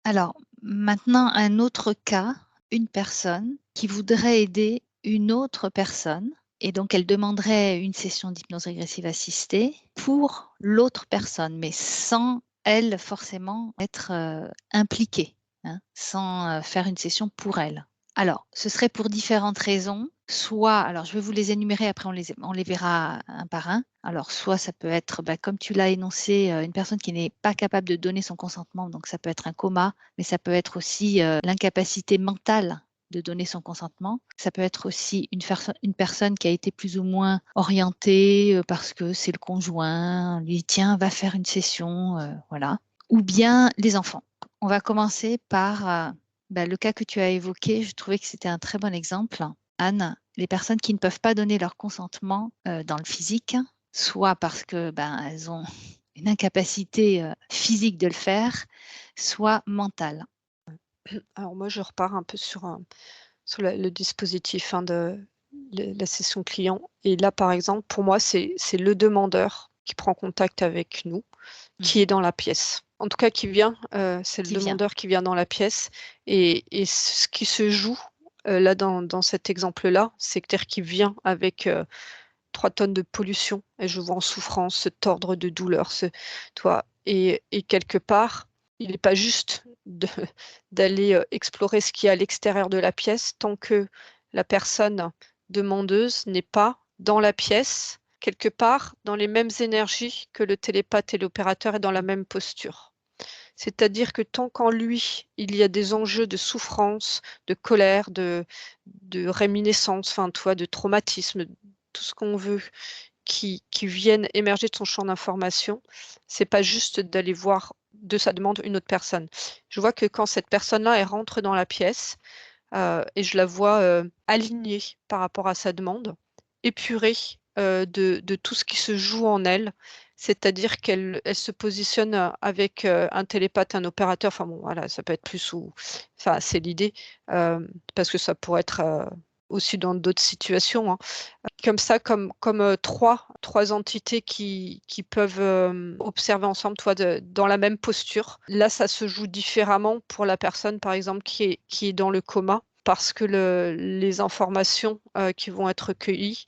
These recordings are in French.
Alors, maintenant un autre cas, une personne qui voudrait aider une autre personne et donc elle demanderait une session d'hypnose régressive assistée pour l'autre personne, mais sans elle forcément être, impliquée, hein, sans, faire une session pour elle. Alors, ce serait pour différentes raisons. Soit alors je vais vous les énumérer, après on les verra un par un. Alors soit ça peut être, bah, comme tu l'as énoncé, une personne qui n'est pas capable de donner son consentement, donc ça peut être un coma, mais ça peut être aussi, l'incapacité mentale de donner son consentement. Ça peut être aussi une personne qui a été plus ou moins orientée, parce que c'est le conjoint, lui dit: «Tiens, va faire une session», voilà. Ou bien les enfants. On va commencer par, bah, le cas que tu as évoqué. Je trouvais que c'était un très bon exemple, Anne. Les personnes qui ne peuvent pas donner leur consentement, dans le physique, soit parce que, ben, elles ont une incapacité, physique de le faire, soit mentale. Alors moi, je repars un peu sur le dispositif, hein, de la session client et là, par exemple, pour moi, c'est le demandeur qui prend contact avec nous, qui est Mmh. dans la pièce. En tout cas qui vient, c'est le Qui vient. demandeur qui vient dans la pièce et ce qui se joue, là dans cet exemple-là, c'est-à-dire qu'il vient avec, 3 tonnes de pollution et je le vois en souffrance, se tordre de douleur, tu vois? Et quelque part, il est pas juste de d'aller, explorer ce qu'il y a à l'extérieur de la pièce tant que la personne demandeuse n'est pas dans la pièce, quelque part dans les mêmes énergies que le télépathe et l'opérateur et dans la Mmh. même posture. C'est-à-dire que tant qu'en lui, il y a des enjeux de souffrance, de colère, de réminiscence, enfin, toi, de traumatisme, tout ce qu'on veut qui viennent émerger de son champ d'information, c'est pas juste d'aller voir de sa demande une autre personne. Je vois que quand cette personne-là, elle rentre dans la pièce, et je la vois, alignée par rapport à sa demande, épurée, de tout ce qui se joue en elle. C'est-à-dire qu'elle se positionne, avec, un télépathe, un opérateur, enfin bon voilà, ça peut être plus ou enfin c'est l'idée, parce que ça pourrait être, aussi dans d'autres situations, hein. Comme ça, comme, 3 entités qui peuvent, observer ensemble, toi, dans la même posture. Là, ça se joue différemment pour la personne, par exemple, qui est dans le coma parce que les informations, qui vont être recueillies,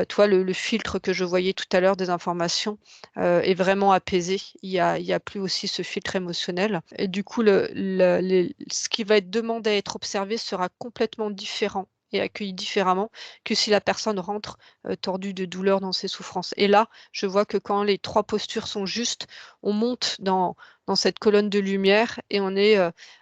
tu le filtre que je voyais tout à l'heure des informations, est vraiment apaisé. Il y a plus aussi ce filtre émotionnel et du coup, ce qui va être demandé à être observé sera complètement différent et accueilli différemment que si la personne rentre, tordue de douleur dans ses souffrances et là, je vois que quand les 3 postures sont justes, on monte dans cette colonne de lumière et on est,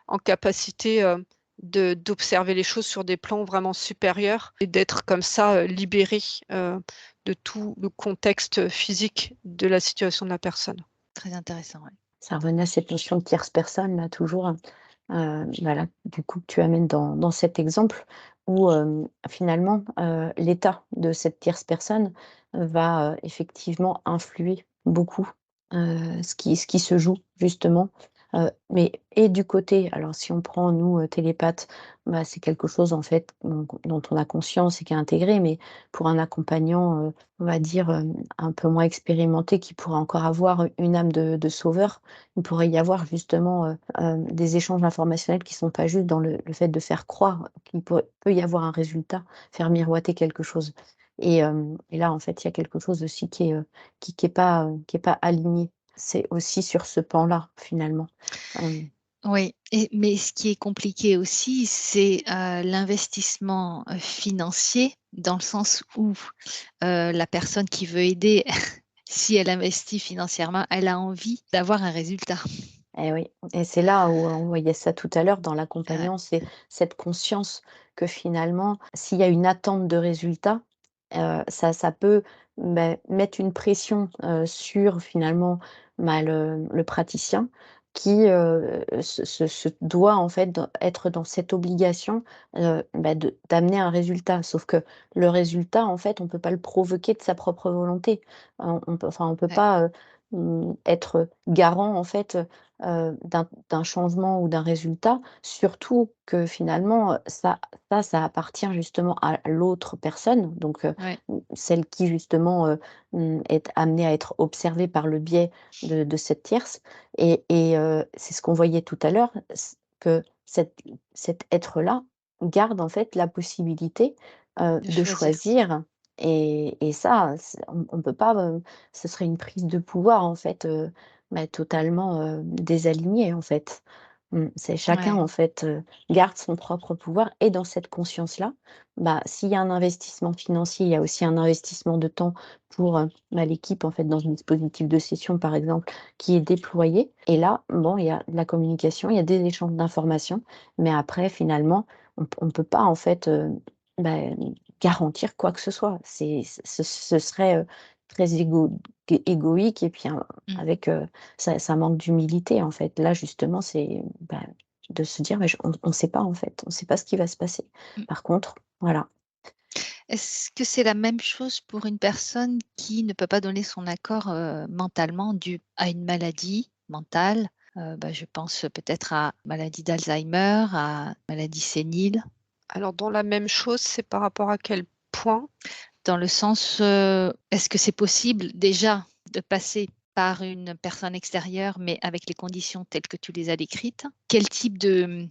en capacité, d'observer les choses sur des plans vraiment supérieurs et d'être comme ça, libéré, de tout le contexte, physique de la situation de la personne. Très intéressant, ouais. Ça revenait à cette notion de tierce personne là toujours, voilà, du coup que tu amènes dans cet exemple où, finalement, l'état de cette tierce personne va, effectivement influer beaucoup, ce qui se joue justement, mais et du côté alors si on prend nous, télépathes, bah, c'est quelque chose en fait dont on a conscience et qui est intégré, mais pour un accompagnant, on va dire, un peu moins expérimenté qui pourrait encore avoir une âme de sauveur, il pourrait y avoir justement, des échanges informationnels qui sont pas juste dans le fait de faire croire qu'il peut y avoir un résultat, faire miroiter quelque chose et là, en fait, il y a quelque chose aussi qui est pas aligné. C'est aussi sur ce pan-là, finalement. Hem, Oui, mais ce qui est compliqué aussi, c'est, l'investissement, financier, dans le sens où, la personne qui veut aider, si elle investit financièrement, elle a envie d'avoir un résultat. et oui et c'est là où on voyait ça tout à l'heure dans Heu, l'accompagnant, c'est cette conscience que finalement, s'il y a une attente de résultat, ça peut, mettre une pression, sur finalement, le praticien qui, se doit en fait être dans cette obligation, d'amener un résultat. Sauf que le résultat, en fait, on peut pas le provoquer de sa propre volonté. On peut ouais. pas, être garant en fait, d'un changement ou d'un résultat. Surtout que finalement, ça appartient justement à l'autre personne, donc Ouais, celle qui justement, est amenée à être observée par le biais de cette tierce et c'est ce qu'on voyait tout à l'heure, que cet être-là garde en fait la possibilité, de de choisir. choisir et ça, on peut pas, ce serait une prise de pouvoir en fait, totalement, désalignée en fait. C'est chacun Ouais, en fait, garde son propre pouvoir et dans cette conscience-là, s'il y a un investissement financier, il y a aussi un investissement de temps pour, l'équipe en fait dans un dispositif de session par exemple qui est déployé et là, bon, il y a de la communication, il y a des échanges d'informations, mais après finalement, on peut pas en fait, bah, garantir quoi que ce soit. Ce serait, très égoïque et puis, mmh, avec, ça manque d'humilité, en fait. Là, justement, c'est, de se dire: «Mais on sait pas, en fait, on sait pas ce qui va se passer». mmh. Par contre, voilà. Est-ce que c'est la même chose pour une personne qui ne peut pas donner son accord, mentalement dû à une maladie mentale? Je pense peut-être à maladie d'Alzheimer, à maladie sénile, Alors dans la même chose, c'est par rapport à quel point? dans le sens, est-ce que c'est possible déjà de passer par une personne extérieure, mais avec les conditions telles que tu les as décrites? Quel type de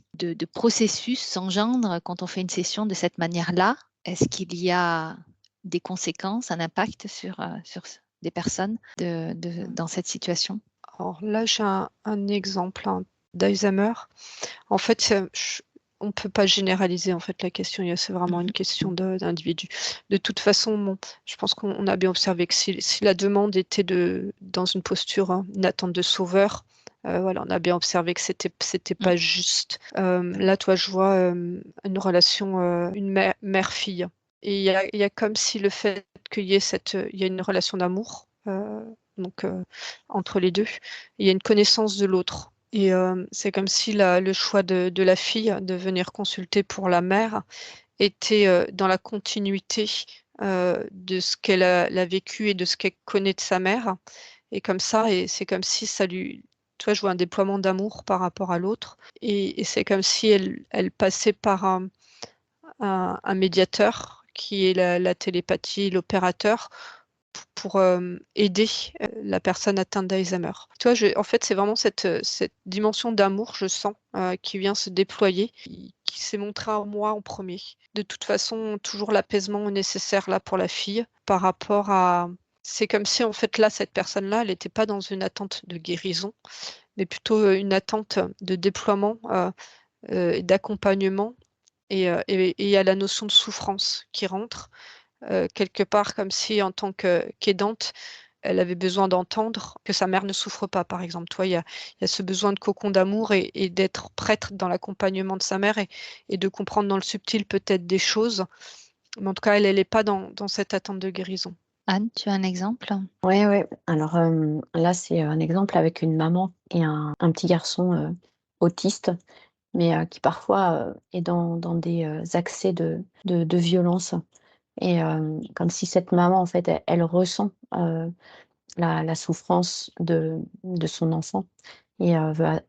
processus s'engendre quand on fait une session de cette manière-là? Est-ce qu'il y a des conséquences, un impact sur des personnes dans cette situation? Alors là, j'ai un exemple, hein, d'Alzheimer. En fait, on peut pas généraliser, en fait, la question. C'est vraiment une Mmh. question d'individu. De toute façon, bon, je pense qu'on a bien observé que si la demande était dans une posture, hein, une attente de sauveur, voilà, on a bien observé que c'était Mmh. pas juste. Là, toi, je vois, une relation, une mère-fille et il y a comme si le fait qu'il y ait il y a une relation d'amour, donc entre les 2, il y a une connaissance de l'autre. Et c'est comme si le choix de la fille de venir consulter pour la mère était, dans la continuité, de ce qu'elle a vécu et de ce qu'elle connaît de sa mère et comme ça et c'est comme si ça lui tu vois, je vois un déploiement d'amour par rapport à l'autre et c'est comme si elle passait par un médiateur qui est la télépathie, l'opérateur pour, aider, la personne atteinte d'Alzheimer. Tu vois, en fait, c'est vraiment cette dimension d'amour, je sens, qui vient se déployer, qui s'est montrée en moi en premier. De toute façon, toujours l'apaisement nécessaire là pour la fille par rapport à c'est comme si en fait là, cette personne-là, elle n'était pas dans une attente de guérison, mais plutôt, une attente de déploiement, et d'accompagnement et il y a la notion de souffrance qui rentre. Quelque part comme si en tant qu'aidante, elle avait besoin d'entendre que sa mère ne souffre pas, par exemple. Toi, il y a ce besoin de cocon d'amour et d'être prête dans l'accompagnement de sa mère et de comprendre dans le subtil peut-être des choses. Mais en tout cas, elle est pas dans cette attente de guérison. Anne, tu as un exemple? Ouais, ouais. Alors, là, c'est un exemple avec une maman et un petit garçon, autiste, mais qui parfois, est dans des, accès de violence et comme si cette maman, en fait, elle ressent, la souffrance de son enfant et veut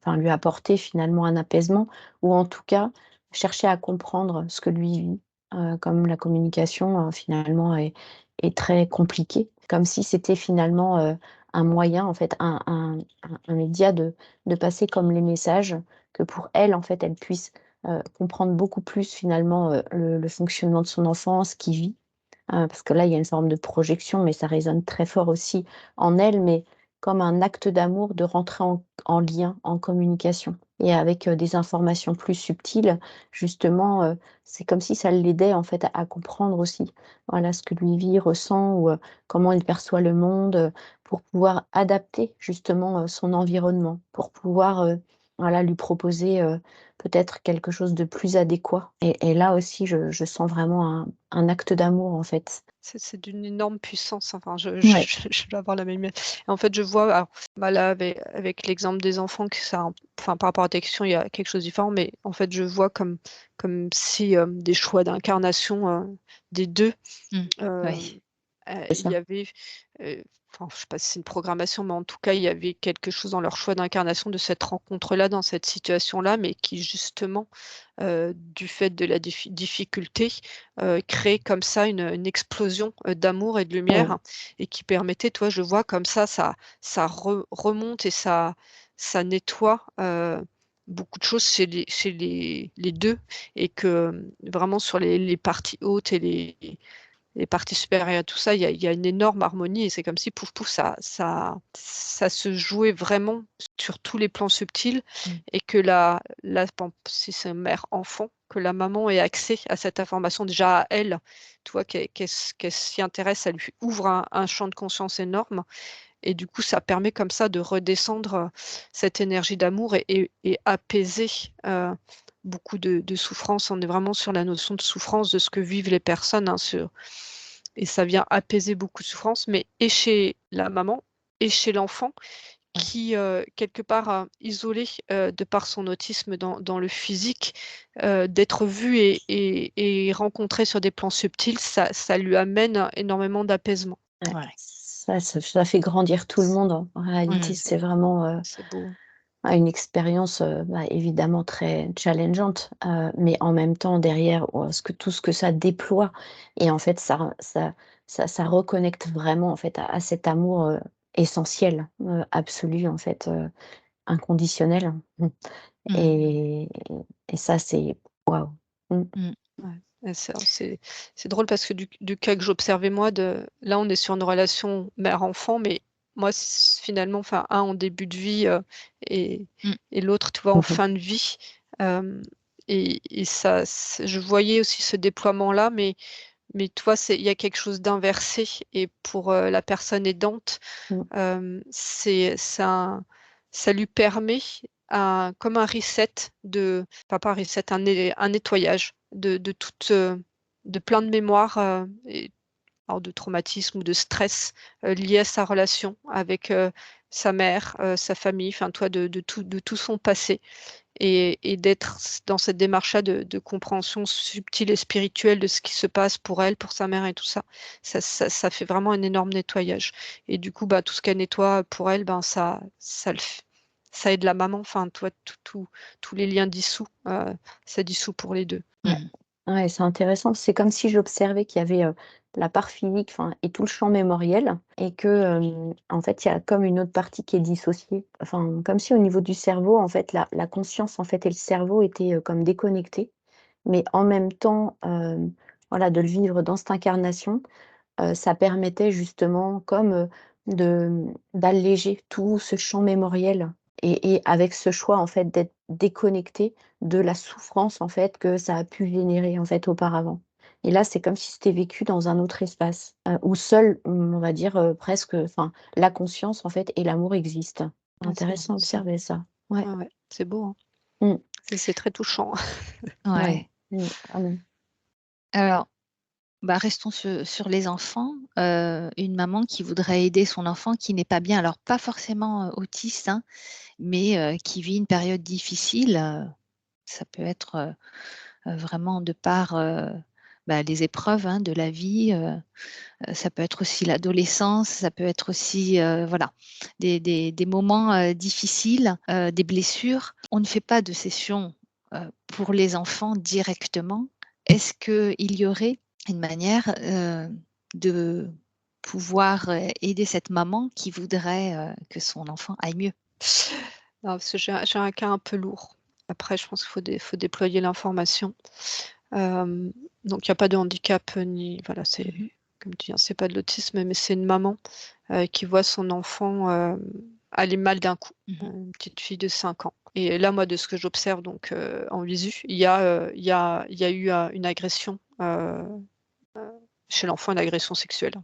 enfin, lui apporter finalement un apaisement ou en tout cas chercher à comprendre ce que lui vit. Comme la communication, finalement est très compliquée, comme si c'était finalement, un moyen en fait, un média de passer comme les messages, que pour elle, en fait, elle puisse, comprendre beaucoup plus finalement, le fonctionnement de son enfant, ce qu'il vit. Parce que là, il y a une forme de projection, mais ça résonne très fort aussi en elle, mais comme un acte d'amour de rentrer en lien, en communication et avec, des informations plus subtiles, justement, c'est comme si ça l'aidait en fait à comprendre aussi, voilà, ce que lui vit, ressent ou, comment il perçoit le monde, pour pouvoir adapter justement, son environnement, pour pouvoir, voilà, lui proposer, peut-être quelque chose de plus adéquat et là aussi je sens vraiment un acte d'amour, en fait. C'est d'une énorme puissance, enfin Ouais. je dois avoir la même et en fait, je vois alors, là, avec l'exemple des enfants que ça enfin, par rapport à ta question, il y a quelque chose de différent, mais en fait, je vois comme si, des choix d'incarnation, des 2. Mmh. Hem, C'est il y ça. avait, heu, enfin, je sais pas si c'est une programmation, mais en tout cas, il y avait quelque chose dans leur choix d'incarnation de cette rencontre-là, dans cette situation-là, mais qui justement, du fait de la difficulté, crée comme ça une explosion, d'amour et de Mmh. lumière et qui permettait, toi, je vois comme ça remonte et ça nettoie, beaucoup de choses chez les 2 et que, vraiment sur les parties hautes et les parties supérieures, tout ça, il y a une énorme harmonie et c'est comme si pouf pouf, ça se jouait vraiment sur tous les plans subtils Mmh. et que si c'est mère-enfant, que la maman ait accès à cette information déjà à elle, tu vois, qu'elle s'y intéresse, ça lui ouvre un champ de conscience énorme et du coup, ça permet comme ça de redescendre, cette énergie d'amour et apaiser, beaucoup de souffrance. On est vraiment sur la notion de souffrance, de ce que vivent les personnes, hein, et ça vient apaiser beaucoup de souffrance, mais et chez la maman et chez l'enfant Ouais. qui, quelque part, isolé, de par son autisme dans le physique, d'être vu et rencontré sur des plans subtils, ça lui amène énormément d'apaisement. Ouais. Ouais. Ça fait grandir tout le monde, hein. En Mmh. réalité, c'est vraiment, C'est beau. une expérience, évidemment très challengeante, mais en même temps derrière, tout ce que ça déploie et en fait ça reconnecte vraiment en fait à cet amour, essentiel, absolu en fait, inconditionnel. Mmh. Et et ça c'est waouh! Mmh. Mmh. Ouais, et c'est drôle parce que du cas que j'observais moi là, on est sur une relation mère-enfant, mais moi, finalement, enfin, un en début de vie, et Mmh. l'autre, tu vois, en Mmh mh. fin de vie, hem et ça je voyais aussi ce déploiement-là, mais tu vois, il y a quelque chose d'inversé et pour, la personne aidante, Mmh. ça lui permet comme un reset pas un reset, un nettoyage de toute, de plein de mémoires, et alors de traumatisme ou de stress, liés à sa relation avec, sa mère, sa famille, enfin toi de tout son passé et d'être dans cette démarche-là de compréhension subtile et spirituelle de ce qui se passe pour elle, pour sa mère et tout ça. Ça fait vraiment un énorme nettoyage et du coup, bah, tout ce qu'elle nettoie pour elle, ben, ça aide la maman, enfin, toi, tous les liens dissous, ça dissout pour les 2. Ouais. Mmh. Ouais, c'est intéressant. C'est comme si j'observais qu'il y avait, la part physique, enfin et tout le champ mémoriel et que, en fait, il y a comme une autre partie qui est dissociée. Enfin, comme si au niveau du cerveau, en fait, la conscience, en fait et le cerveau étaient, comme déconnectés. Mais en même temps, voilà, de le vivre dans cette incarnation, ça permettait justement comme, d'alléger tout ce champ mémoriel et avec ce choix, en fait, d'être déconnecté de la souffrance, en fait, que ça a pu générer, en fait, auparavant. Et là, c'est comme si c'était vécu dans un autre espace, où seul, on va dire, presque, enfin, la conscience, en fait et l'amour existent. Ah, c'est Intéressant à observer ça. Ouais. ouais, ouais, c'est beau, hein. Mmh. C'est très touchant. Ouais. Ouais. Mmh. Vraiment. Alors, bah, restons sur les enfants. Une maman qui voudrait aider son enfant qui n'est pas bien, alors pas forcément, autiste, hein, mais qui vit une période difficile, ça peut être, vraiment de par, bah, les épreuves, hein, de la vie, ça peut être aussi l'adolescence, ça peut être aussi, voilà, des moments, difficiles, des blessures. On ne fait pas de session, pour les enfants directement. Est-ce qu'il y aurait une manière, de pouvoir, aider cette maman qui voudrait, que son enfant aille mieux? Non, parce que j'ai un cas un peu lourd. Après, je pense qu'il faut déployer l'information. Hem, donc il y a pas de handicap, ni voilà, c'est Mmh. comme tu dis, hein, c'est pas de l'autisme, mais c'est une maman, qui voit son enfant, aller mal d'un coup, Mmh. une petite fille de 5 ans et là, moi, de ce que j'observe donc en visu, il y a eu, une agression, chez l'enfant, une agression sexuelle.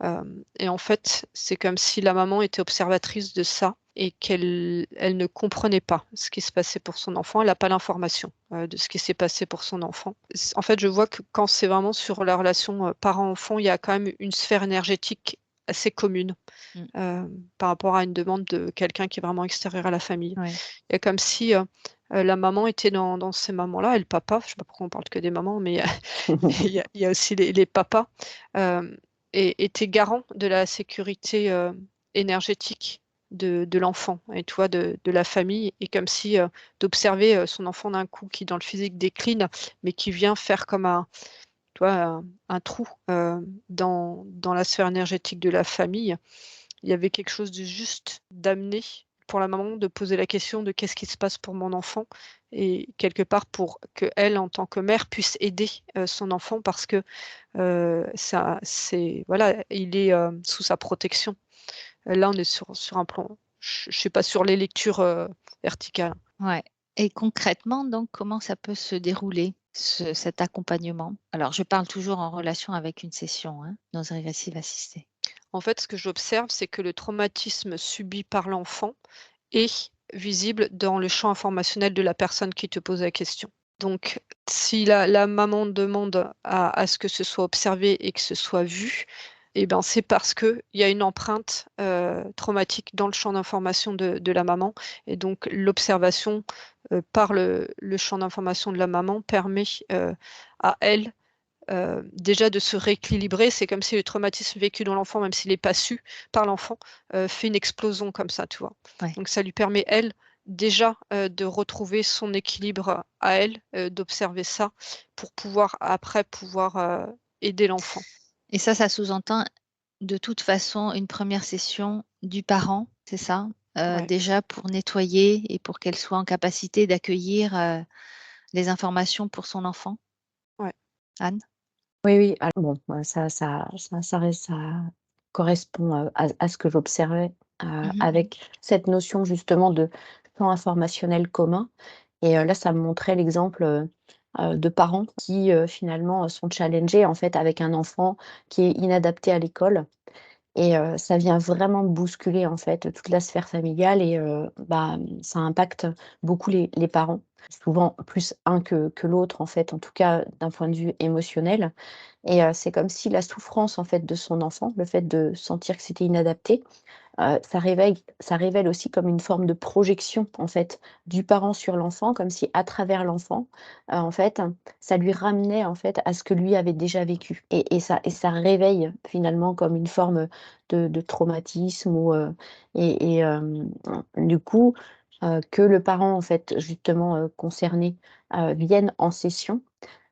Mmh. Et en fait, c'est comme si la maman était observatrice de ça et qu'elle ne comprenait pas ce qui se passait pour son enfant. Elle a pas l'information, de ce qui s'est passé pour son enfant. En fait, je vois que quand c'est vraiment sur la relation, parent-enfant, il y a quand même une sphère énergétique assez commune, Mmh. par rapport à une demande de quelqu'un qui est vraiment extérieur à la famille. Ouais. Il y a comme si, la maman était dans ces moments-là et le papa, je sais pas pourquoi on parle que des mamans, mais il y a aussi les papas, hem et tu es garant de la sécurité, énergétique de l'enfant et toi de la famille et comme si, d'observer, son enfant d'un coup qui dans le physique décline, mais qui vient faire comme tu vois, un trou, dans la sphère énergétique de la famille. Il y avait quelque chose de juste d'amener pour la maman, de poser la question de: «Qu'est-ce qui se passe pour mon enfant?» et quelque part pour qu'elle, en tant que mère, puisse aider, son enfant parce que, ça c'est voilà, il est, sous sa protection. Là, on est sur un plan je suis pas sur les lectures, verticales. Ouais, et concrètement donc comment ça peut se dérouler, cet accompagnement? Alors je parle toujours en relation avec une session, hein, hypnose régressive assistée. En fait, ce que j'observe, c'est que le traumatisme subi par l'enfant est visible dans le champ informationnel de la personne qui te pose la question. Donc, si la maman demande à ce que ce soit observé et que ce soit vu, et ben, c'est parce qu'il y a une empreinte, traumatique dans le champ d'information de la maman et donc l'observation, par le champ d'information de la maman permet, à elle, déjà de se rééquilibrer. C'est comme si le traumatisme vécu dans l'enfant, même s'il est pas su par l'enfant, fait une explosion comme ça, tu vois? Ouais, Donc ça lui permet, elle, déjà, de retrouver son équilibre à elle, d'observer ça pour pouvoir après pouvoir, aider l'enfant. et ça sous-entend de toute façon une première session du parent, c'est ça? Ouais. Déjà pour nettoyer et pour qu'elle soit en capacité d'accueillir, les informations pour son enfant? Ouais. Anne? Oui, oui, alors bon, ça correspond, à ce que j'observais, Mmh. avec cette notion justement de plan informationnel commun et là, ça me montrait l'exemple, de parents qui, finalement, sont challengés, en fait, avec un enfant qui est inadapté à l'école et ça vient vraiment bousculer, en fait, toute la sphère familiale et bah, ça impacte beaucoup les parents, souvent plus un que l'autre, en fait, en tout cas d'un point de vue émotionnel et c'est comme si la souffrance, en fait, de son enfant, le fait de sentir que c'était inadapté, ça révèle aussi comme une forme de projection, en fait, du parent sur l'enfant, comme si à travers l'enfant, en fait, ça lui ramenait, en fait, à ce que lui avait déjà vécu et ça réveille finalement comme une forme de traumatisme ou du coup, que le parent, en fait, justement, concerné, vienne en session.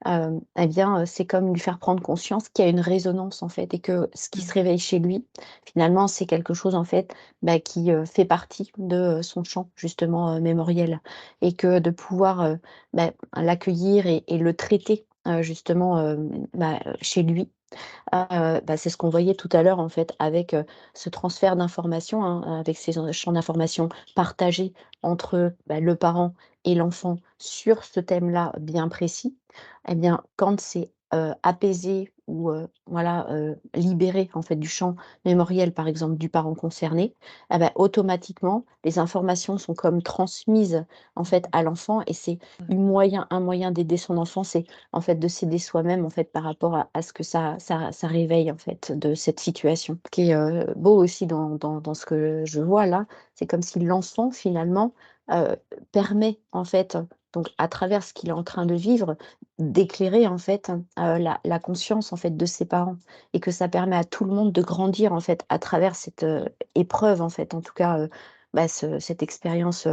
Et bien, c'est comme lui faire prendre conscience qu'il y a une résonance, en fait et que ce qui se Mmh. réveille chez lui, finalement, c'est quelque chose, en fait, bah, qui, fait partie de, son champ, justement, mémoriel et que de pouvoir, bah, l'accueillir et le traiter, justement, bah, chez lui, bah, c'est ce qu'on voyait tout à l'heure, en fait, avec, ce transfert d'informations, hein, avec ces champs d'informations partagés entre, bah, le parent et l'enfant sur ce thème-là bien précis. Eh bien, quand c'est, apaisé ou, voilà, libéré, en fait, du champ mémoriel, par exemple, du parent concerné, ah bah, automatiquement, les informations sont comme transmises, en fait, à l'enfant et c'est un moyen d'aider son enfant, c'est en fait, de s'aider soi-même, en fait, par rapport à ce que ça réveille, en fait, de cette situation. Ce qui est, beau aussi dans ce que je vois là, c'est comme si l'enfant finalement, permet, en fait, donc à travers ce qu'il est en train de vivre, d'éclairer, en fait, la conscience, en fait, de ses parents et que ça permet à tout le monde de grandir, en fait, à travers cette, épreuve, en fait, en tout cas, bah, cette expérience,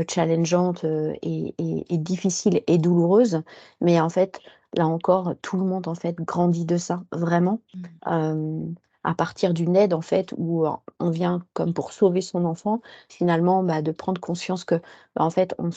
challengeante, et difficile et douloureuse. Mais en fait, là encore, tout le monde, en fait, grandit de ça, vraiment, Mmh. hem, à partir d'une aide, en fait, où on vient comme pour sauver son enfant, finalement, bah, de prendre conscience que, bah, en fait, en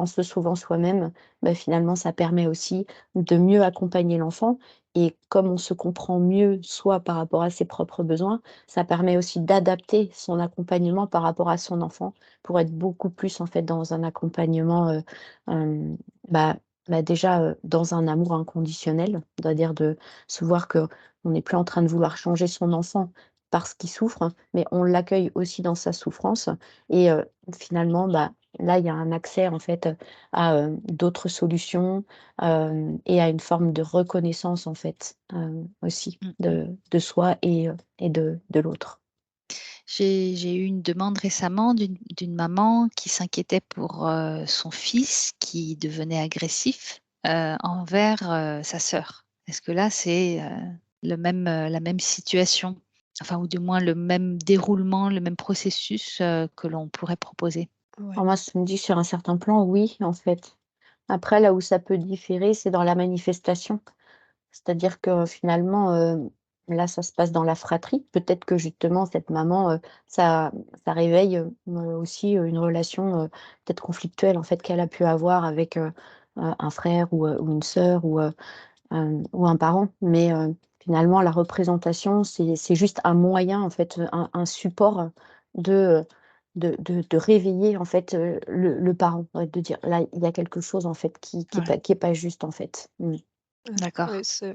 se sauvant soi-même, bah, finalement, ça permet aussi de mieux accompagner l'enfant et comme on se comprend mieux soi par rapport à ses propres besoins, ça permet aussi d'adapter son accompagnement par rapport à son enfant pour être beaucoup plus, en fait, dans un accompagnement, hem, bah, déjà, dans un amour inconditionnel, c'est-à-dire de se voir qu'on n'est plus en train de vouloir changer son enfant parce qu'il souffre, mais on l'accueille aussi dans sa souffrance et finalement, bah, là, il y a un accès en fait, à, d'autres solutions, et à une forme de reconnaissance en fait, aussi Mmh. de soi et de l'autre. J'ai eu une demande récemment d'une maman qui s'inquiétait pour, son fils qui devenait agressif, envers, sa sœur. Est-ce que là, c'est, la même situation, enfin ou du moins le même déroulement, le même processus, que l'on pourrait proposer. Ouais. Alors moi, ça me dit sur un certain plan, oui, en fait. Après, là où ça peut différer, c'est dans la manifestation. C'est-à-dire que finalement, là, ça se passe dans la fratrie. Peut-être que justement cette maman, ça réveille, aussi, une relation, peut-être conflictuelle en fait qu'elle a pu avoir avec, un frère ou une sœur ou un parent. Mais, finalement la représentation, c'est juste un moyen en fait, un support de, de réveiller en fait, le parent. Ouais, de dire: «Là, il y a quelque chose en fait Ouais, qui est pas juste en fait». Mmh. Ouais, d'accord.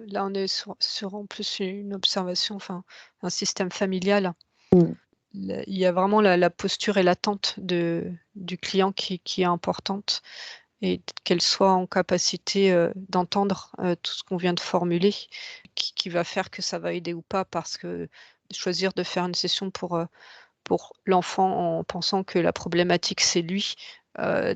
là, on est sur en plus une observation, enfin, un système familial. Mmh. Il y a vraiment la posture et l'attente du client qui est importante et qu'elle soit en capacité, d'entendre, tout ce qu'on vient de formuler, qui va faire que ça va aider ou pas. Parce que choisir de faire une session pour l'enfant en pensant que la problématique c'est lui,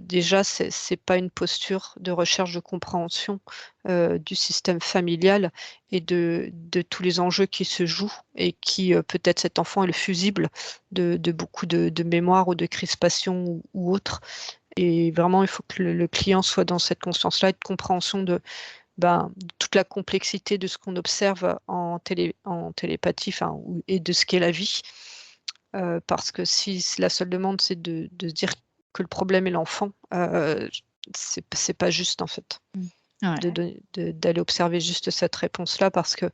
déjà c'est pas une posture de recherche de compréhension, du système familial et de tous les enjeux qui se jouent et qui, peut-être cet enfant est le fusible de beaucoup de mémoires ou de crispations ou autres. Et vraiment il faut que le client soit dans cette conscience-là et de compréhension de, ben, toute la complexité de ce qu'on observe en télépathie, enfin, et de ce qu'est la vie. Parce que si la seule demande, c'est de se dire que le problème est l'enfant, c'est pas juste, en fait, Mmh. Ouais, d'aller observer juste cette réponse-là. Parce que,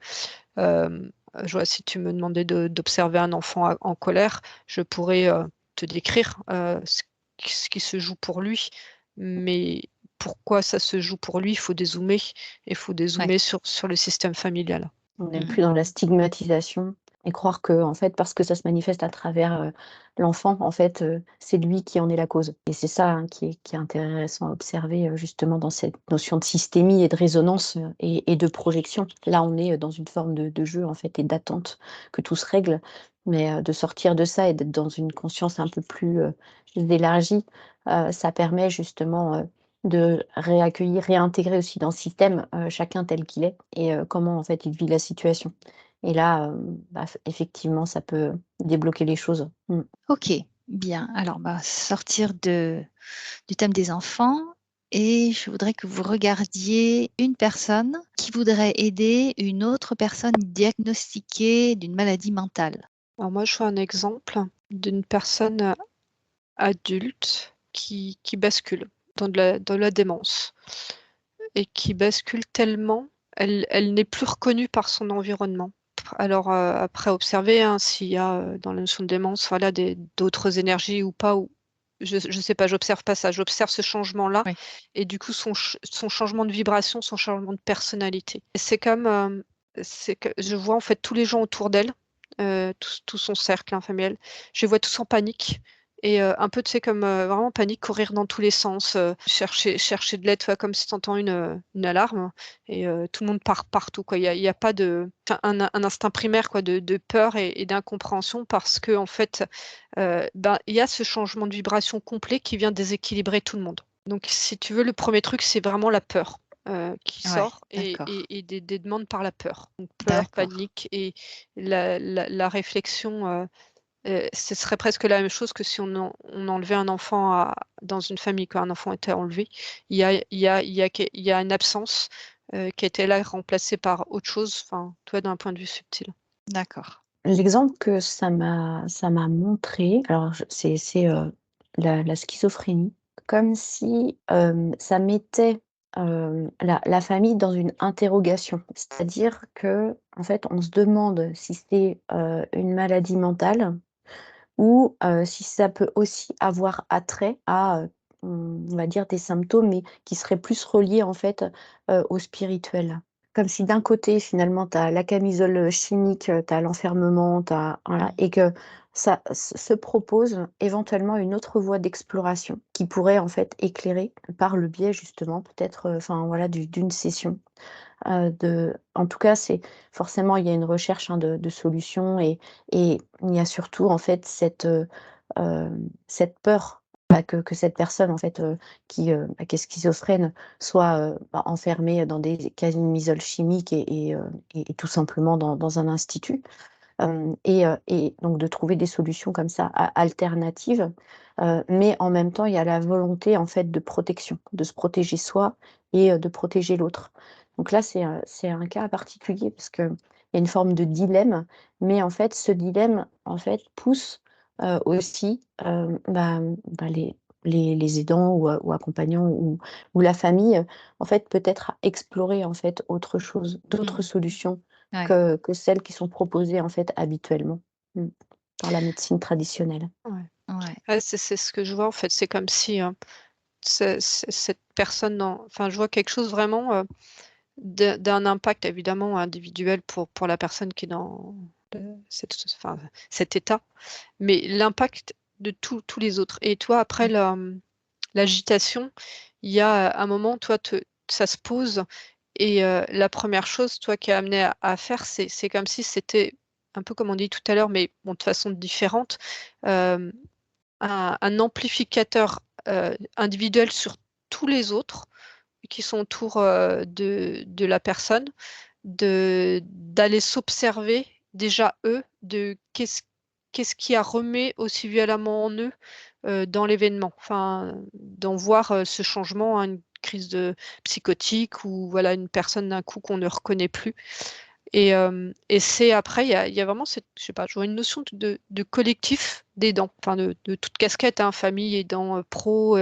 je vois, si tu me demandais d'observer un enfant en colère, je pourrais, te décrire, ce qui se joue pour lui, mais pourquoi ça se joue pour lui, il faut ouais. dézoomer sur le système familial. On n'est Mmh. plus dans la stigmatisation et croire que en fait, parce que ça se manifeste à travers, l'enfant, en fait, c'est lui qui en est la cause et c'est ça, hein, qui est intéressant à observer, justement dans cette notion de systémie et de résonance, et de projection. Là, on est, dans une forme de jeu, en fait et d'attente que tout se règle, mais, de sortir de ça et d'être dans une conscience un peu plus, élargie, ça permet justement, de réaccueillir, réintégrer aussi dans le système, chacun tel qu'il est et comment en fait il vit la situation et là, bah, f effectivement ça peut débloquer les choses. Mmh. OK, bien. Alors, on va sortir du thème des enfants et je voudrais que vous regardiez une personne qui voudrait aider une autre personne diagnostiquée d'une maladie mentale. Alors moi, je vois un exemple d'une personne, adulte qui bascule dans la démence et qui bascule tellement, elle n'est plus reconnue par son environnement. Alors, après observer, hein, s'il y a, dans la notion de démence, voilà, d'autres énergies ou pas, ou je sais pas, j'observe pas ça. J'observe ce changement-là Oui. et du coup son changement de vibration, son changement de personnalité. C'est comme, c'est que je vois en fait tous les gens autour d'elle, tout son cercle, hein, familial. Je les vois tous en panique et un peu, tu sais, comme, vraiment panique, courir dans tous les sens, chercher de l'aide, tu vois? Comme si tu entends une alarme et tout le monde part partout, quoi. Il y a pas de, enfin, un instinct primaire, quoi, de peur et d'incompréhension parce qu'en fait, ben, il y a ce changement de vibration complet qui vient déséquilibrer tout le monde. Donc si tu veux, le premier truc, c'est vraiment la peur, qui Ouais, sort et d'accord. et et des demandes par la peur. Donc peur, D'accord. panique et la réflexion, ce serait presque la même chose que si on enlevait un enfant dans une famille, quand un enfant était enlevé. Il y a une absence, qui était là, remplacée par autre chose, enfin, toi, d'un point de vue subtil. D'accord. L'exemple que ça m'a montré, alors je c'est, la schizophrénie, comme si, ça mettait, la famille dans une interrogation. C'est-à-dire que en fait, on se demande si c'est, une maladie mentale ou si ça peut aussi avoir attrait à, on va dire des symptômes, mais qui seraient plus reliés en fait, au spirituel. Comme si d'un côté finalement tu as la camisole, chimique, tu as l'enfermement, tu as voilà Mmh. et que ça se propose éventuellement une autre voie d'exploration qui pourrait en fait éclairer par le biais justement peut-être, enfin voilà d'une session. En tout cas, c'est forcément, il y a une recherche, hein, de solutions et il y a surtout, en fait, cette peur que cette personne en fait, qui est schizophrène soit, enfermée dans des camisoles chimiques et tout simplement dans un institut. Et donc de trouver des solutions comme ça alternatives, mais en même temps, il y a la volonté en fait de protection, de se protéger soi et de protéger l'autre. Donc là, c'est un cas particulier parce qu'il y a une forme de dilemme, mais en fait, ce dilemme, en fait, pousse, aussi, les aidants ou accompagnants ou la famille, en fait, peut-être à explorer, en fait, autre chose, d'autres Mmh. solutions Ouais. que celles qui sont proposées, en fait, habituellement, mmh, par la médecine traditionnelle. Ouais. Ouais. Ouais, c'est ce que je vois en fait. C'est comme si, cette personne enfin je vois quelque chose vraiment, d'un impact évidemment individuel pour la personne qui est dans enfin, cet état, mais l'impact de tous les autres. Et toi après Mmh. l'agitation, il y a un moment, toi ça se pose et la première chose, toi, qui est amené à faire, c'est comme si c'était un peu comme on dit tout à l'heure, mais bon, de façon différente, hem, un amplificateur, individuel sur tous les autres qui sont autour, de la personne, d'aller s'observer déjà eux, de qu'est-ce qui a remis aussi violemment en eux, dans l'événement. Enfin, d'en voir, ce changement, hein, une crise de psychotique ou voilà une personne d'un coup qu'on ne reconnaît plus et c'est après il y a vraiment cette je sais pas, je vois une notion de collectif d'aidants, enfin de toute casquette, hein, famille, aidants, pro,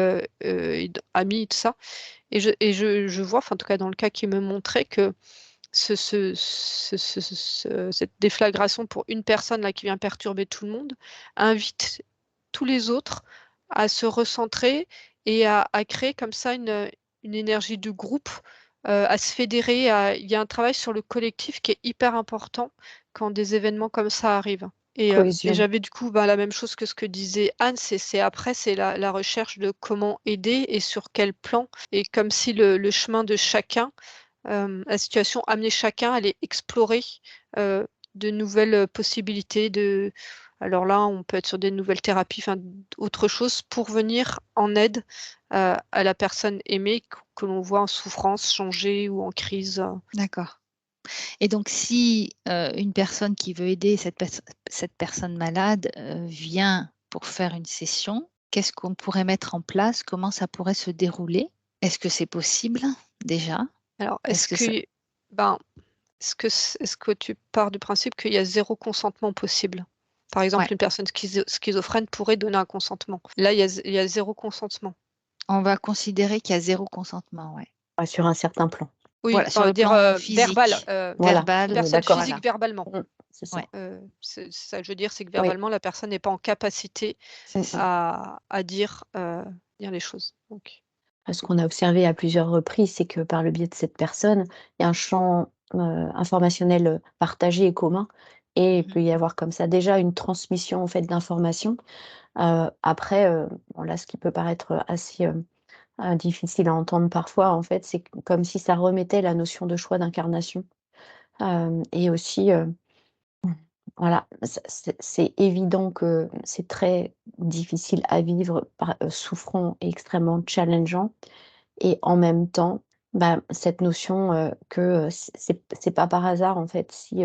amis, tout ça et je vois, enfin en tout cas dans le cas qui me montrait que cette déflagration pour une personne là qui vient perturber tout le monde, invite tous les autres à se recentrer et à créer comme ça une énergie de groupe, à se fédérer, il y a un travail sur le collectif qui est hyper important quand des événements comme ça arrivent et Cohésion. j'avais du coup, la même chose que ce que disait Anne, c'est après, c'est la recherche de comment aider et sur quel plan et comme si le chemin de chacun la situation amener chacun à aller explorer, de nouvelles, possibilités alors là, on peut être sur des nouvelles thérapies, enfin autre chose pour venir en aide, à la personne aimée que l'on voit en souffrance, changer ou en crise. D'accord. Et donc si, une personne qui veut aider cette personne malade, vient pour faire une session, qu'est-ce qu'on pourrait mettre en place? Comment ça pourrait se dérouler? Est-ce que c'est possible déjà? Alors Est-ce que ça ben, est-ce que tu pars du principe qu'il y a zéro consentement possible? Par ouais, exemple, une personne schizophrène pourrait donner un consentement. Là, il y a 0 consentement. on va considérer qu'il y a zéro consentement, ouais. Sur un certain plan. Oui, Voilà, enfin, sur on va le dire, plan verbal, physique, Voilà, une verbal, personne d'accord. physique voilà. verbalement. C'est ça. Ouais, C'est ça que je veux dire, c'est que Oui, verbalement, la personne n'est pas en capacité c'est ça. à dire les choses, donc Ce qu'on a observé à plusieurs reprises, c'est que par le biais de cette personne, il y a un champ, informationnel, partagé et commun et il mmh. peut y avoir comme ça déjà une transmission en fait d'informations. Après, bon là, ce qui peut paraître assez, difficile à entendre parfois, en fait, c'est comme si ça remettait la notion de choix d'incarnation. Et aussi, voilà, c'est évident que c'est très difficile à vivre, souffrant et extrêmement challengeant et en même temps, cette notion, que, c'est pas par hasard, en fait, si,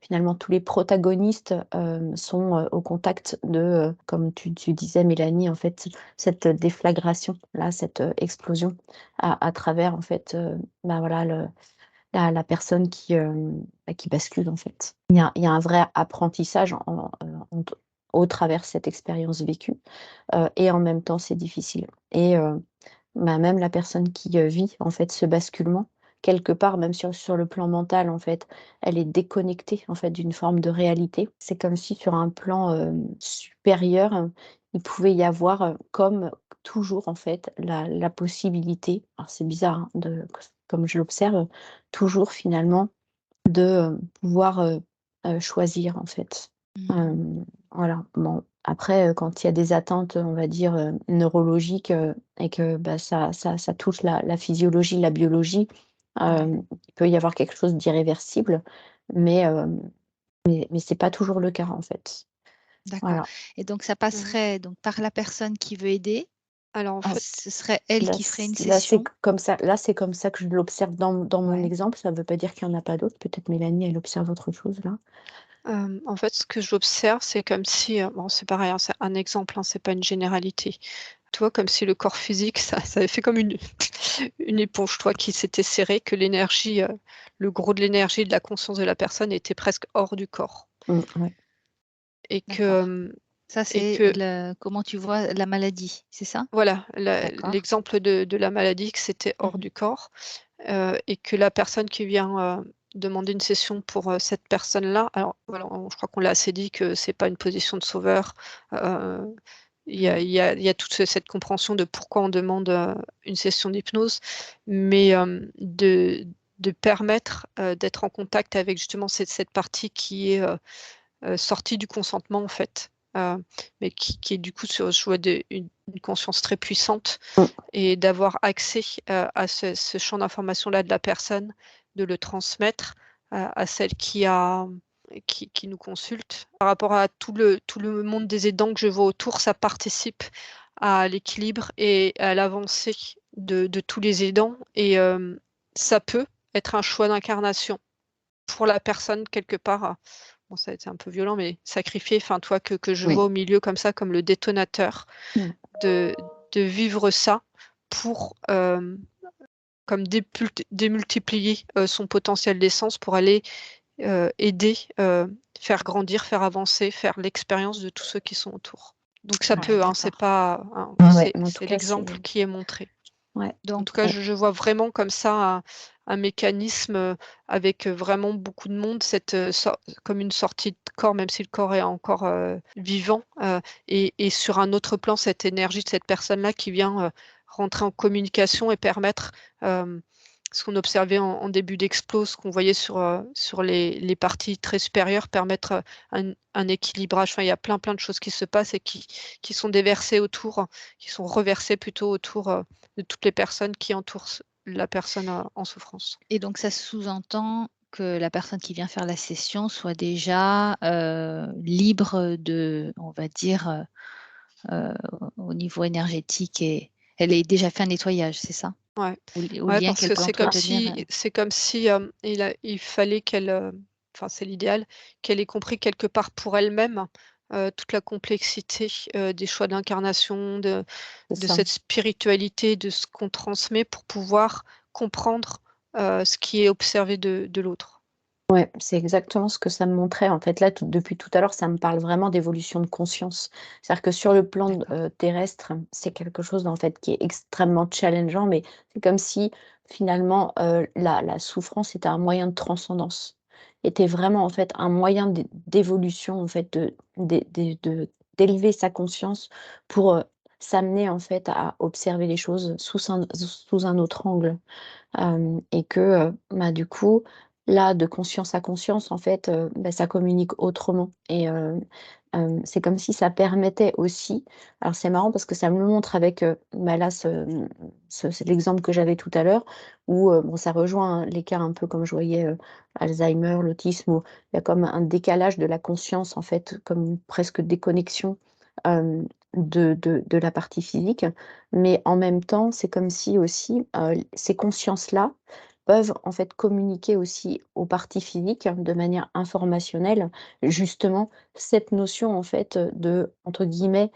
finalement tous les protagonistes, sont, au contact de, comme tu disais Mélanie, en fait, cette déflagration-là, cette, explosion à travers, en fait, voilà, la personne qui bascule, en fait. Il y a un vrai apprentissage au travers de cette expérience vécue, et en même temps, c'est difficile et même la personne qui, vit, en fait, ce basculement, quelque part, même sur le plan mental, en fait, elle est déconnectée, en fait, d'une forme de réalité. C'est comme si sur un plan, supérieur, il pouvait y avoir, comme toujours, en fait, la possibilité, alors c'est bizarre, hein, comme je l'observe, toujours finalement de, pouvoir, choisir, en fait. Mmh. Voilà, bon, après, quand il y a des atteintes, on va dire, neurologiques, et que, ça touche la physiologie, la biologie, Ouais. il peut y avoir quelque chose d'irréversible, mais c'est pas toujours le cas, en fait. D'accord. Voilà. Et donc ça passerait donc par la personne qui veut aider. Alors en Ah, fait, Ce serait elle Là, qui ferait une là, c'est session? comme ça. Là, c'est comme ça que je l'observe dans mon Ouais. exemple. Ça ne veut pas dire qu'il n'y en a pas d'autres. Peut-être Mélanie, elle observe autre chose là. en fait, ce que j'observe, c'est comme si, bon, c'est pareil, hein, c'est un exemple, hein, c'est pas une généralité. Tu vois, comme si le corps physique, ça avait fait comme une, une éponge, toi, qui s'était serrée, que l'énergie, le gros de l'énergie de la conscience de la personne était presque hors du corps. Ouais. Et D'accord. que, Ça, et c'est que comment tu vois la maladie, c'est ça? voilà, D'accord. l'exemple de la maladie, que c'était hors Mmh. du corps, et que la personne qui vient demander une session pour cette personne-là, alors voilà, je crois qu'on l'a assez dit que c'est pas une position de sauveur. euh, Mmh. il y a toute cette compréhension de pourquoi on demande une session d'hypnose, mais de permettre d'être en contact avec justement cette partie qui est sortie du consentement en fait, mais qui est du coup sur je vois une conscience très puissante, Mm. et d'avoir accès à ce champ d'information-là de la personne, de le transmettre à celle qui nous consulte. Par rapport à tout le monde des aidants que je vois autour, ça participe à l'équilibre et à l'avancée de tous les aidants. Et ça peut être un choix d'incarnation pour la personne quelque part. Bon, ça a été un peu violent, mais sacrifié, enfin, toi, que je Oui. vois au milieu comme ça, comme le détonateur, Mm. de, de vivre ça pour comme démultiplier son potentiel d'essence pour aller aider, faire grandir, faire avancer, faire l'expérience de tous ceux qui sont autour. Donc ça Ouais, peut, hein, c'est d'accord. pas, hein, Ouais, mais en tout c'est cas, l'exemple qui est montré. ouais. En Donc tout cas, je vois vraiment comme ça un mécanisme avec vraiment beaucoup de monde, comme une sortie de corps, même si le corps est encore vivant, et sur un autre plan, cette énergie de cette personne-là qui vient rentrer en communication et permettre ce qu'on observait en début d'explo, ce qu'on voyait sur les parties très supérieures, permettre un équilibrage. Enfin, il y a plein de choses qui se passent et qui sont déversées autour, qui sont reversées plutôt autour de toutes les personnes qui entourent la personne en souffrance. et donc ça sous-entend que la personne qui vient faire la session soit déjà, libre de, on va dire, au niveau énergétique, et elle ait déjà fait un nettoyage, c'est ça? Ouais. Au Ouais, lien parce qu'elle que peut entretenir, c'est comme si il fallait qu'elle, enfin c'est l'idéal, qu'elle ait compris quelque part pour elle-même toute la complexité des choix d'incarnation, C'est de ça. cette spiritualité, de ce qu'on transmet pour pouvoir comprendre ce qui est observé de l'autre. Ouais, c'est exactement ce que ça me montrait. En fait, là, depuis tout à l'heure, ça me parle vraiment d'évolution de conscience. C'est-à-dire que sur le plan d'accord. terrestre, c'est quelque chose en fait qui est extrêmement challengeant, mais c'est comme si finalement la souffrance était un moyen de transcendance, était vraiment en fait un moyen d'évolution, en fait, d'élever sa conscience pour s'amener en fait à observer les choses sous un autre angle. Et que, bah, du coup, là, de conscience à conscience, en fait, bah, ça communique autrement et c'est comme si ça permettait aussi, alors c'est marrant parce que ça me le montre avec, bah, là, c'est l'exemple que j'avais tout à l'heure où, bon, ça rejoint, hein, les cas un peu comme je voyais, Alzheimer, l'autisme, où il y a comme un décalage de la conscience, en fait, comme une presque déconnexion, hem, de la partie physique. Mais en même temps, c'est comme si aussi, ces consciences-là peuvent en fait communiquer aussi aux parties physiques de manière informationnelle, justement cette notion en fait, de entre guillemets,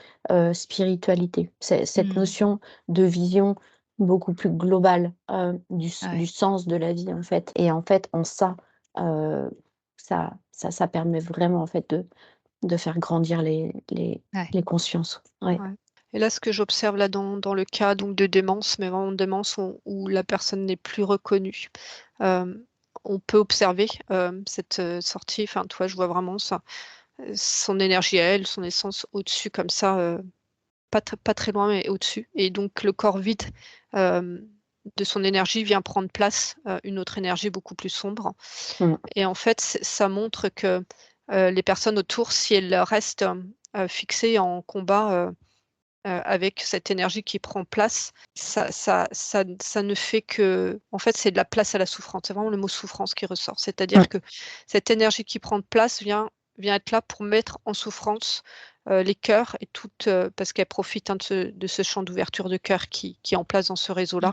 «spiritualité». Cette Mmh. notion de vision beaucoup plus globale, du Ouais, sens de la vie en fait, et en fait en ça, heu, ça permet vraiment en fait de faire grandir ouais. les consciences. Ouais. Ouais. Et là, ce que j'observe là dans le cas donc de démence, mais vraiment de démence où la personne n'est plus reconnue, hem, on peut observer, cette sortie, enfin, toi, je vois vraiment ça, son énergie à elle, son essence au-dessus comme ça, pas très loin, mais au-dessus, et donc le corps vide, hem, de son énergie vient prendre place, une autre énergie beaucoup plus sombre, Mmh. et en fait, ça montre que, les personnes autour, si elles restent, fixées en combat, avec cette énergie qui prend place, ça ne fait que en fait, c'est de la place à la souffrance. C'est vraiment le mot souffrance qui ressort. Mmh. C'est-à-dire que cette énergie qui prend place vient être là pour mettre en souffrance, les cœurs et toutes, parce qu'elle profite, hein, de ce champ d'ouverture de cœur qui est en place dans ce réseau-là,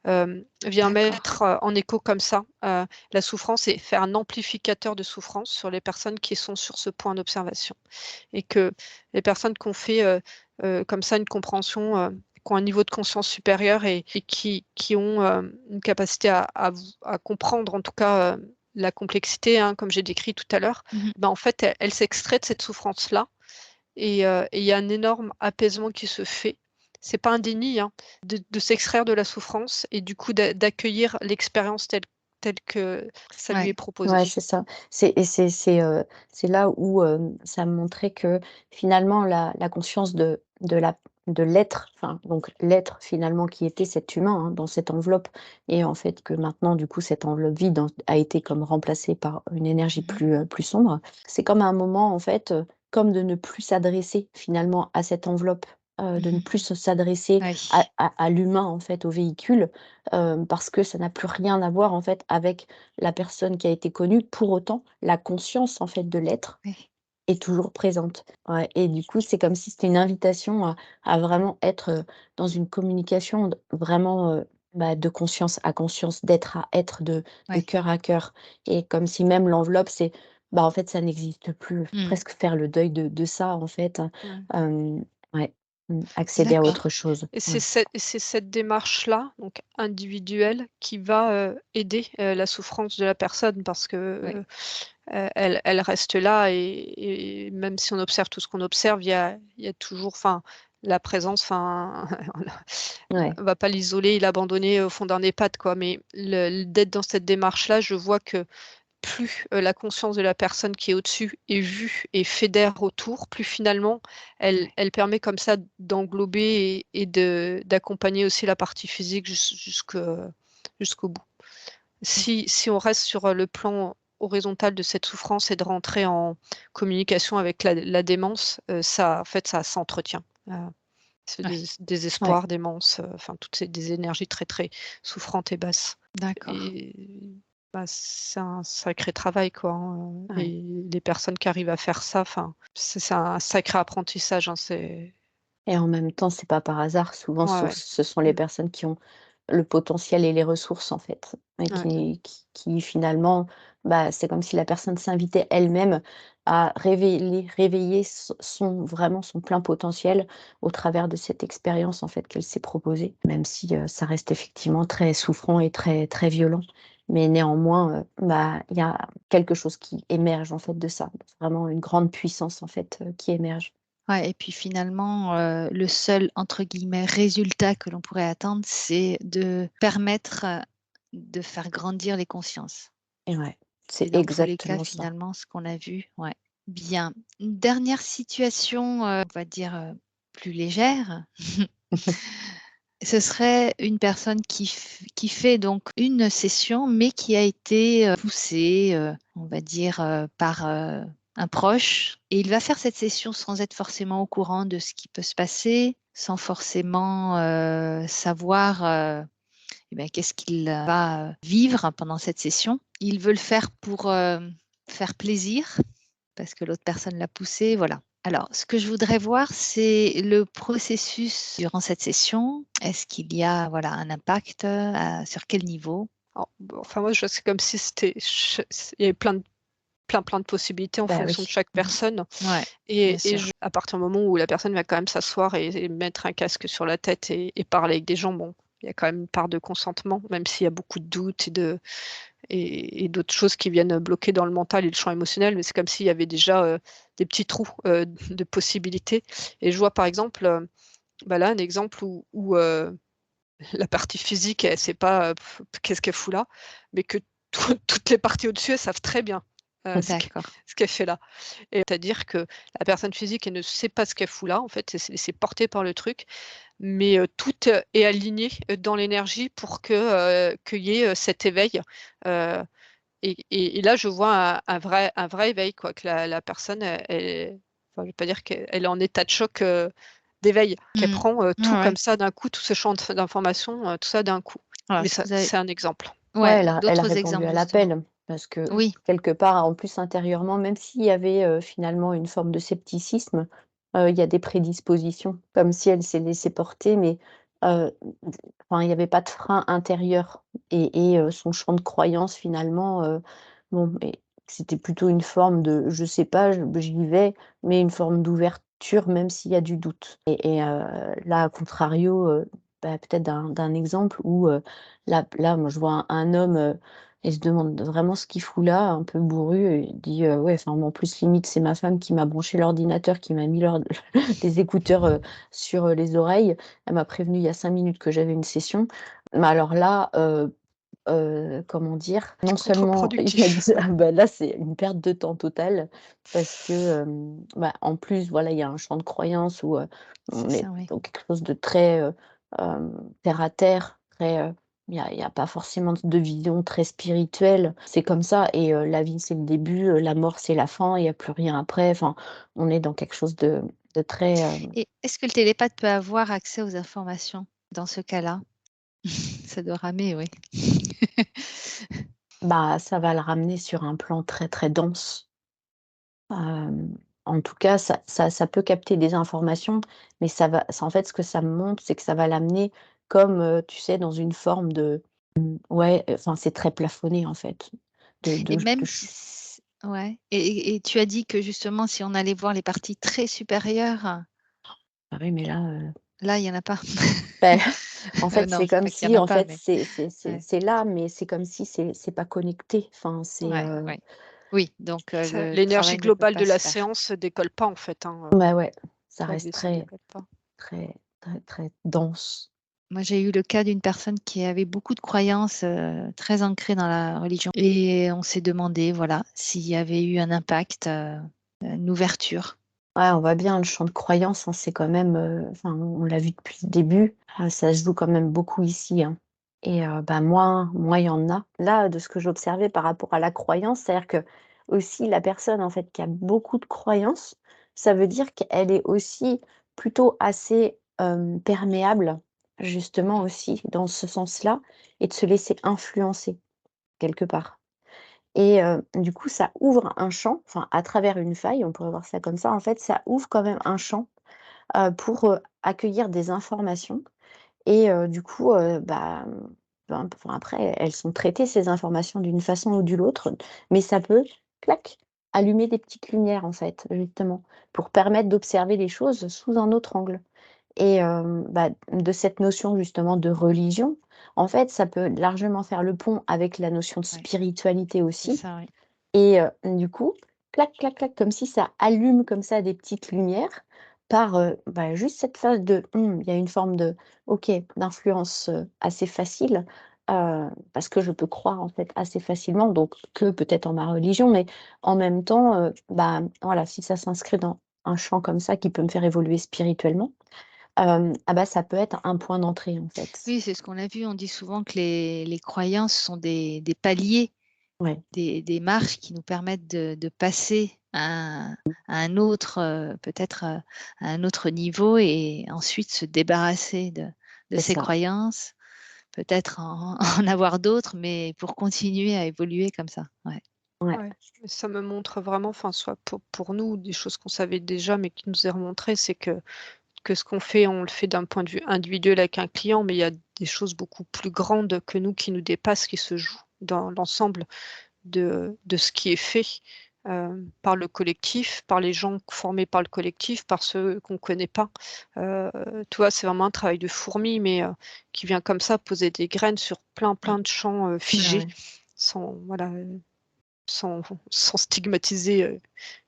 Mmh. vient D'accord. mettre, en écho comme ça, la souffrance et fait un amplificateur de souffrance sur les personnes qui sont sur ce point d'observation. Et que les personnes qui ont fait, comme ça une compréhension, qui ont un niveau de conscience supérieur et qui ont, une capacité à comprendre en tout cas, la complexité, hein, comme j'ai décrit tout à l'heure, Mmh. ben, en fait, elles s'extraient de cette souffrance-là et il y a un énorme apaisement qui se fait. C'est pas un déni, hein, de s'extraire de la souffrance et du coup d'accueillir l'expérience telle que ça lui est Ouais. proposé. Ouais, c'est ça. C'est là où, ça me montrait que finalement la conscience de l'être, enfin donc l'être finalement qui était cet humain, hein, dans cette enveloppe et en fait que maintenant du coup cette enveloppe vide a été comme remplacée par une énergie Mmh. plus sombre. C'est comme à un moment en fait, comme de ne plus s'adresser finalement à cette enveloppe, de ne Mmh. plus s'adresser Ouais. à l'humain en fait, au véhicule, parce que ça n'a plus rien à voir en fait avec la personne qui a été connue. Pour autant, la conscience, en fait, de l'être Ouais. est toujours présente. Ouais et du coup, c'est comme si c'était une invitation à vraiment être, dans une communication vraiment, bah, de conscience à conscience, d'être à être, de Ouais. cœur à cœur et comme si même l'enveloppe, c'est bah, en fait, ça n'existe plus. Mmh. Presque faire le deuil de ça, en fait, Ouais. ouais, accéder à D'accord. autre chose. Et Ouais, c'est cette démarche-là, donc individuelle, qui va, aider, la souffrance de la personne parce que, Ouais. elle reste là et même si on observe tout ce qu'on observe, il y a toujours enfin, la présence, enfin, ouais, on va pas l'isoler et l'abandonner au fond d'un EHPAD, quoi, mais d'être dans cette démarche-là, je vois que plus, la conscience de la personne qui est au-dessus est vue et fédère autour, plus finalement Ouais. elle permet comme ça d'englober et d'accompagner aussi la partie physique jusqu'au bout. Mmh. Si on reste sur, le plan horizontal de cette souffrance et de rentrer en communication avec la démence, ça en fait ça s'entretient. Ce Ouais. ouais, désespoir, démence, enfin toutes ces des énergies très, très souffrantes et basses. D'accord. Et bah, c'est un sacré travail quoi, hein, ouais. et les personnes qui arrivent à faire ça, enfin, c'est un sacré apprentissage, hein, c'est Et en même temps, c'est pas par hasard. Souvent, ouais, ouais. ce sont les Mmh. personnes qui ont le potentiel et les ressources, en fait, et Ouais, qui finalement, bah, c'est comme si la personne s'invitait elle-même à réveiller vraiment son plein potentiel au travers de cette expérience, en fait, qu'elle s'est proposée. Même si, ça reste effectivement très souffrant et très, très violent. Mais néanmoins, bah, il y a quelque chose qui émerge, en fait, de ça. Vraiment une grande puissance, en fait, qui émerge. Ouais et puis finalement, le seul entre guillemets «résultat» que l'on pourrait attendre, c'est de permettre, de faire grandir les consciences Et ouais, et c'est dans tous les cas, exactement ça. finalement, ce qu'on a vu ouais. Bien. Une dernière situation, on va dire, plus légère. Ce serait une personne qui fait donc une session, mais qui a été, poussée, on va dire, par, un proche et il va faire cette session sans être forcément au courant de ce qui peut se passer, sans forcément, savoir, et bah, qu'est-ce qu'il va, vivre pendant cette session. Il veut le faire pour, faire plaisir parce que l'autre personne l'a poussé, voilà. Alors, ce que je voudrais voir, c'est le processus durant cette session. Est-ce qu'il y a, voilà, un impact, sur quel niveau? alors, bon, enfin moi je c'est comme si c'était il y avait plein de possibilités en Bah, fonction de oui. chaque Mmh. personne Ouais, bien et sûr. à partir du moment où la personne va quand même s'asseoir et mettre un casque sur la tête et parler avec des gens, bon, il y a quand même une part de consentement, même s'il y a beaucoup de doutes et d'autres choses qui viennent, bloquer dans le mental et le champ émotionnel, mais c'est comme s'il y avait déjà, des petits trous, de possibilités et je vois par exemple, bah, là un exemple où la partie physique, elle sait pas, qu'est-ce qu'elle fout là, mais que toutes les parties au-dessus, elles savent très bien, D'accord. ce qu'elle fait là et c'est-à-dire que la personne physique, elle ne sait pas ce qu'elle fout là, en fait, c'est porté par le truc, mais tout, est aligné, dans l'énergie pour qu'il y ait, cet éveil, heu et là, je vois un vrai éveil quoi, que la personne, elle enfin, je vais pas dire qu'elle est en état de choc, d'éveil, qu'elle Mmh. prend, Ouais, tout ouais. comme ça d'un coup, tout ce champ d'informations, tout ça d'un coup. Voilà, Mais si ça, vous avez c'est un exemple. ouais, Ouais, elle a d'autres répondu exemples à justement. l'appel parce que Oui. quelque part, en plus intérieurement, même s'il y avait, finalement une forme de scepticisme, il y a des prédispositions, comme si elle s'est laissée porter, mais d enfin, il y avait pas de frein intérieur et son champ de croyance finalement, bon et c'était plutôt une forme de je sais pas, j'y vais, mais une forme d'ouverture même s'il y a du doute là, à contrario, bah, peut-être d'un exemple où, là, moi, je vois un homme, il se demande vraiment ce qu'il fout là, un peu bourru et il dit: «Ouais, enfin, en plus, limite, c'est ma femme qui m'a branché l'ordinateur, qui m'a mis les écouteurs, sur, les oreilles. Elle m'a prévenu il y a 5 minutes que j'avais une session». Mais alors là, comment dire? Non seulement il m'a dit Contre-productif. ah bah, là, c'est une perte de temps totale parce que, bah, en plus, voilà, il y a un champ de croyance où, C'est on est ça, oui. dans quelque chose de très, terre à terre, très, il y a pas forcément de vision très spirituelle. C'est comme ça et la vie, c'est le début, la mort, c'est la fin, il y a plus rien après. Enfin, on est dans quelque chose de très, Et est-ce que le télépathe peut avoir accès aux informations dans ce cas-là? Ça doit ramer, oui. bah, ça va le ramener sur un plan très, très dense. En tout cas, ça peut capter des informations, mais en fait, ce que ça me montre, c'est que ça va l'amener comme, tu sais, dans une forme de ouais, enfin, c'est très plafonné, en fait, Et même de si ouais et tu as dit que justement si on allait voir les parties très supérieures, ah oui, mais là, là il y en a pas? bah, en fait, Non, c'est c'est comme pas qu'il y en si, a en pas, fait, mais ouais, c'est là, mais c'est comme si c'est pas connecté. Enfin, c'est, ouais, ouais. Oui, donc Ça le l'énergie travail ne peut globale pas de se la faire. séance décolle pas en fait, hein, bah, ouais, ça la reste vaisseau très, décolle pas. très, très, très dense. Moi, j'ai eu le cas d'une personne qui avait beaucoup de croyances, très ancrées dans la religion et on s'est demandé, voilà, s'il y avait eu un impact, une ouverture. Ouais, on voit bien le champ de croyance, hein, c'est quand même, enfin, on l'a vu depuis le début, ça se joue quand même beaucoup ici, hein et bah, moins il y en a. Là, de ce que j'observais par rapport à la croyance, c'est-à-dire que aussi la personne, en fait, qui a beaucoup de croyances, ça veut dire qu'elle est aussi plutôt assez, perméable, justement aussi dans ce sens-là et de se laisser influencer quelque part. Et du coup, ça ouvre un champ, enfin, à travers une faille, on pourrait voir ça comme ça, en fait, ça ouvre quand même un champ, pour, accueillir des informations et du coup, bah, enfin, après, elles sont traitées ces informations d'une façon ou d'une autre, mais ça peut, clac, allumer des petites lumières, en fait, justement, pour permettre d'observer les choses sous un autre angle. Et bah, de cette notion justement de religion, en fait, ça peut largement faire le pont avec la notion de Ouais, spiritualité c'est aussi ça, oui. et du coup, clac, clac, clac, comme si ça allume comme ça des petites lumières par, bah, juste cette phase de: il y a une forme de OK, d'influence, assez facile, parce que je peux croire en fait assez facilement donc que peut-être en ma religion, mais en même temps, bah, voilà, si ça s'inscrit dans un champ comme ça qui peut me faire évoluer spirituellement, ah bah, ça peut être un point d'entrée, en fait. Oui, c'est ce qu'on a vu. On dit souvent que les croyances sont des paliers, Ouais, des marches qui nous permettent de passer à un autre, peut-être, à un autre niveau et ensuite se débarrasser de c'est ces ça. croyances, peut-être en en avoir d'autres, mais pour continuer à évoluer comme ça. Ouais. Ouais, Ouais, ça me montre vraiment, enfin, soit pour nous, des choses qu'on savait déjà, mais qui nous est remontré, c'est que ce qu'on fait, on le fait d'un point de vue individuel avec un client, mais il y a des choses beaucoup plus grandes que nous qui nous dépassent, qui se jouent dans l'ensemble de ce qui est fait, par le collectif, par les gens formés par le collectif, par ceux qu'on ne connaît pas. Heu, Tu vois, c'est vraiment un travail de fourmi, mais qui vient comme ça poser des graines sur plein, Mmh. plein de champs, Ah figés, ouais. sans voilà, sans stigmatiser,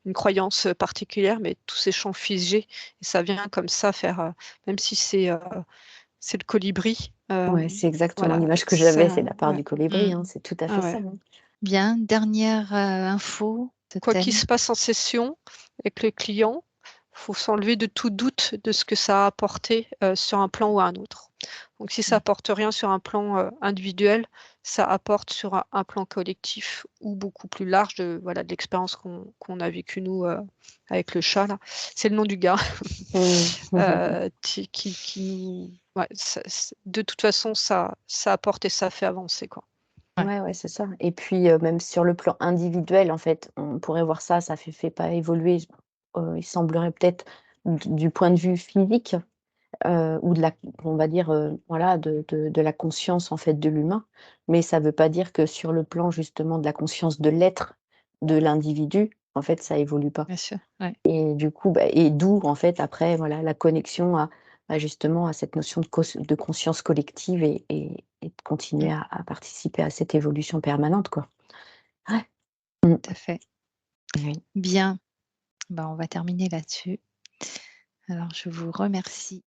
une croyance, particulière, mais tous ces champs figés et ça vient comme ça faire, même si c'est le colibri, ouais, c'est exactement voilà, l'image que j'avais, ça c'est la part ouais. du colibri, Mmh. hein, c'est tout à fait Ah ça, ouais. hein. Bien, dernière, info Quoi qu'il totem. se passe en session avec le client, faut s'enlever de tout doute de ce que ça a apporté, sur un plan ou un autre. Donc si ça Mmh. apporte rien sur un plan, individuel, ça apporte sur un plan collectif ou beaucoup plus large de voilà, de l'expérience qu'on a vécue nous, avec le chat là. C'est le nom du gars, Mmh. qui nous ouais, ça de toute façon ça apporte et ça fait avancer quoi. Ouais. Ouais, ouais, c'est ça et puis, même sur le plan individuel, en fait, on pourrait voir ça, ça fait pas évoluer, il semblerait peut-être du point de vue physique, ou de la on va dire, voilà, de la conscience, en fait, de l'humain. Mais ça veut pas dire que sur le plan, justement, de la conscience de l'être, de l'individu, en fait, ça évolue pas. Bien sûr, ouais. Et du coup, bah et d'où, en fait, après, voilà, la connexion justement, à cette notion de conscience collective et de continuer Mmh, à participer à cette évolution permanente, quoi. Ouais. Mmh. tout à fait. Oui. Bien, bah, on va terminer là-dessus. Alors je vous remercie.